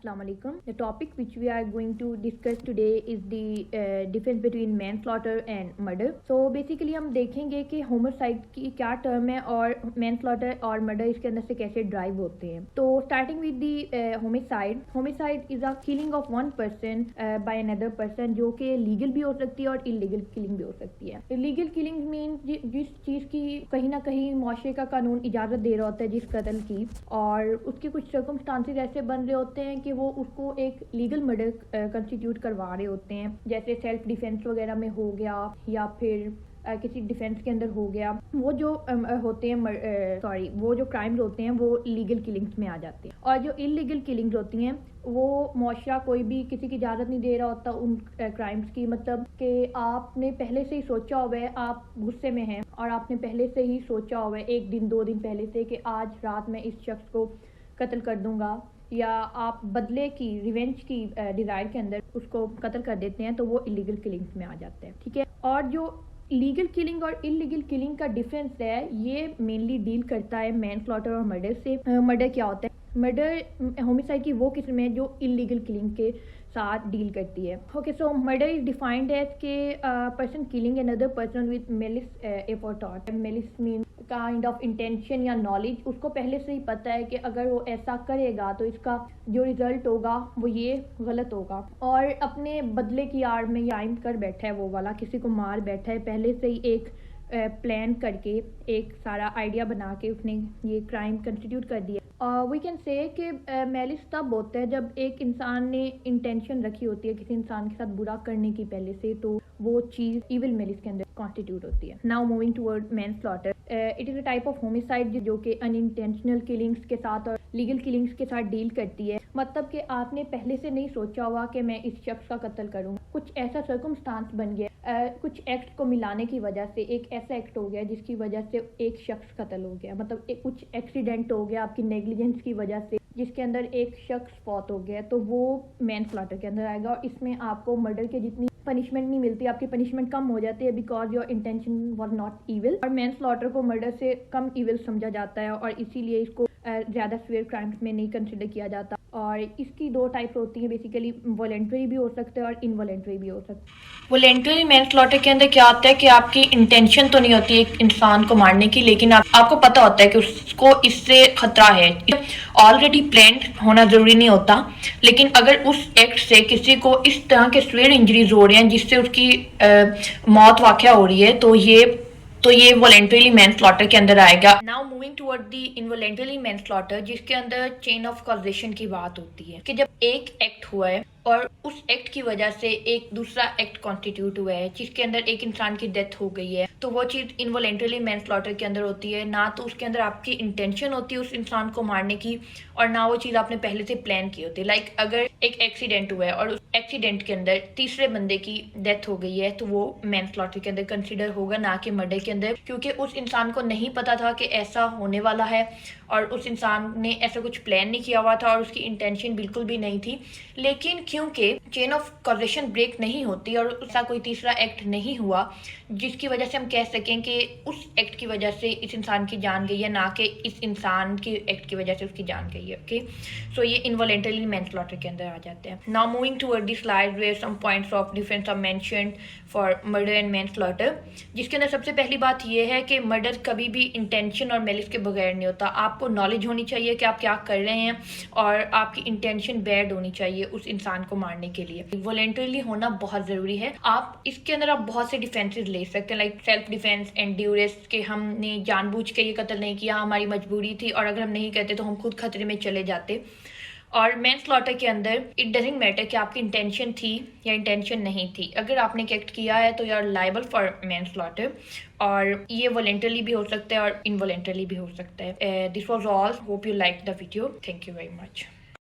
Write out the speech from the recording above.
Assalamu alaikum. The topic which we are going to discuss today is the difference between manslaughter and murder. So basically हम देखेंगे कि homicide की क्या term है और manslaughter और murder इसके अंदर से कैसे drive होते हैं. तो starting with the homicide is a killing of one person by another person जो कि legal भी हो सकती है और illegal killing भी हो सकती है. Illegal killing means जिस चीज़ की कहीं ना कहीं मुआशरे का कानून इजाज़त दे रहा होता है जिस कत्ल की, और उसके कुछ सर्कमस्टांसेस ऐसे बन रहे होते हैं कि वो उसको एक लीगल मर्डर कंस्टिट्यूट करवा रहे होते हैं, जैसे सेल्फ डिफेंस वगैरह में हो गया या फिर किसी डिफेंस के अंदर हो गया. वो जो होते हैं वो जो क्राइम्स होते हैं वो लीगल किलिंग्स में आ जाते हैं. और जो इलीगल किलिंग्स होती हैं वो मुआशरा कोई भी किसी की इजाज़त नहीं दे रहा होता उन क्राइम्स की. मतलब कि आपने पहले से ही सोचा हुआ है, आप गुस्से में हैं और आपने पहले से ही सोचा हुआ है 1 दिन 2 दिन पहले से कि आज रात में इस शख्स को कत्ल कर दूंगा, या आप बदले की रिवेंज की डिज़ायर के अंदर उसको कत्ल कर देते हैं, तो वो इलीगल किलिंग्स में आ जाते हैं. ठीक है. और जो लीगल किलिंग और इलीगल किलिंग का डिफरेंस है ये मेनली डील करता है मैनस्लॉटर और मर्डर से. मर्डर क्या होता है? मर्डर होमिसाइड की वो किस्म है जो इलीगल किलिंग के साथ डील करती है. Okay, so murder is defined as a person killing another person with malice aforethought. Malice mean kind of intention या नॉलेज. उसको पहले से ही पता है कि अगर वो ऐसा करेगा तो इसका जो रिजल्ट होगा वो ये गलत होगा, और अपने बदले की आड़ में क्राइम कर बैठा है, वो वाला किसी को मार बैठा है पहले से ही एक प्लान करके, एक सारा आइडिया बना के उसने ये क्राइम कंस्टिट्यूट कर दिया. वी कैन से कि मेलिस तब होता है जब एक इंसान ने इंटेंशन रखी होती है किसी इंसान के साथ बुरा करने की पहले से, तो वो चीज़ इविल मेलिस के अंदर कॉन्स्टिट्यूट होती है. Now moving toward manslaughter. It is a type of homicide जो कि अनइंटेंशनल किलिंग्स के साथ और लीगल किलिंग्स के साथ डील करती है. मतलब कि आपने पहले से नहीं सोचा हुआ कि मैं इस शख्स का कत्ल करूँ, कुछ ऐसा सर्कमस्टांस बन गया, कुछ एक्ट को मिलाने की वजह से एक ऐसा एक्ट हो गया जिसकी वजह से एक शख्स कत्ल हो गया. मतलब कुछ एक्सीडेंट हो गया आपकी नेग्लिजेंस की वजह से जिसके अंदर एक शख्स फौत हो गया, तो वो मैनस्लॉटर के अंदर आएगा. और इसमें आपको मर्डर के जितनी पनिशमेंट नहीं मिलती, आपकी पनिशमेंट कम हो जाती है because your intention was not evil. और मैनस्लॉटर को मर्डर से कम इविल समझा जाता है और इसीलिए इसको ज़्यादा सीवियर क्राइम्स में नहीं कंसिडर किया जाता. और इसकी 2 टाइप्स होती हैं बेसिकली, वॉलंटरी भी हो सकते हैं और इनवॉलंटरी भी हो सकते हैं. वॉलंटरी मैनस्लॉटर के अंदर क्या होता है कि आपकी इंटेंशन तो नहीं होती एक इंसान को मारने की, लेकिन आपको पता होता है कि उसको इससे खतरा है. ऑलरेडी प्लान्ड होना ज़रूरी नहीं होता, लेकिन अगर उस एक्ट से किसी को इस तरह के सीवियर इंजरीज हो रहे हैं जिससे उसकी मौत वाक़या हो रही है, तो ये वॉलंटरीली मैनस्लॉटर के अंदर आएगा. नाउ मूविंग टुवर्ड द इनवॉलंटरीली मैनस्लॉटर, जिसके अंदर चेन ऑफ कॉजेशन की बात होती है कि जब एक एक्ट हुआ है और उस एक्ट की वजह से एक दूसरा एक्ट कॉन्स्टिट्यूट हुआ है जिसके अंदर एक इंसान की डेथ हो गई है, तो वो चीज़ इनवॉलंटरीली मैनस्लॉटर के अंदर होती है. ना तो उसके अंदर आपकी इंटेंशन होती है उस इंसान को मारने की, और ना वो चीज़ आपने पहले से प्लान की होती है. लाइक अगर एक एक्सीडेंट हुआ है और उस एक्सीडेंट के अंदर तीसरे बंदे की डेथ हो गई है, तो वो मैनस्लॉटर के अंदर कंसिडर होगा, ना कि मर्डर के अंदर, क्योंकि उस इंसान को नहीं पता था कि ऐसा होने वाला है और उस इंसान ने ऐसा कुछ प्लान नहीं किया हुआ था और उसकी इंटेंशन बिल्कुल भी नहीं थी. लेकिन क्योंकि चेन ऑफ कॉजेशन ब्रेक नहीं होती और ऐसा कोई तीसरा एक्ट नहीं हुआ जिसकी वजह से हम कह सकें कि उस एक्ट की वजह से इस इंसान की जान गई है, ना कि इस इंसान की एक्ट की वजह से उसकी जान गई है. ओके, सो ये इनवॉलंटरीली मैनस्लॉटर के अंदर आ जाते हैं. Now moving toward this slide where some points of difference are mentioned for murder and manslaughter, जिसके अंदर सबसे पहली बात ये है कि मर्डर कभी भी इंटेंशन और मेलिस के बगैर नहीं होता. आपको नॉलेज होनी चाहिए कि आप क्या कर रहे हैं और आपकी इंटेंशन बैड होनी चाहिए उस इंसान को मारने के लिए. वॉलंटरीली होना बहुत ज़रूरी है. आप इसके अंदर आप बहुत से डिफेंसेस ले सकते हैं, like self defence and duress, के हमने जानबूझ के ये कत्ल नहीं किया, हमारी मजबूरी थी, और अगर हम नहीं करते तो हम खुद खतरे में चले जाते. और मैनस्लॉटर के अंदर इट डजंट मैटर कि आपकी इंटेंशन थी या इंटेंशन नहीं थी. अगर आपने एक एक्ट किया है तो यू आर लायबल फॉर मैनस्लॉटर, और ये वॉलंटरीली भी हो सकता है और इनवॉलंटरीली भी हो सकता है. This was all. Hope you like the video. Thank you very much.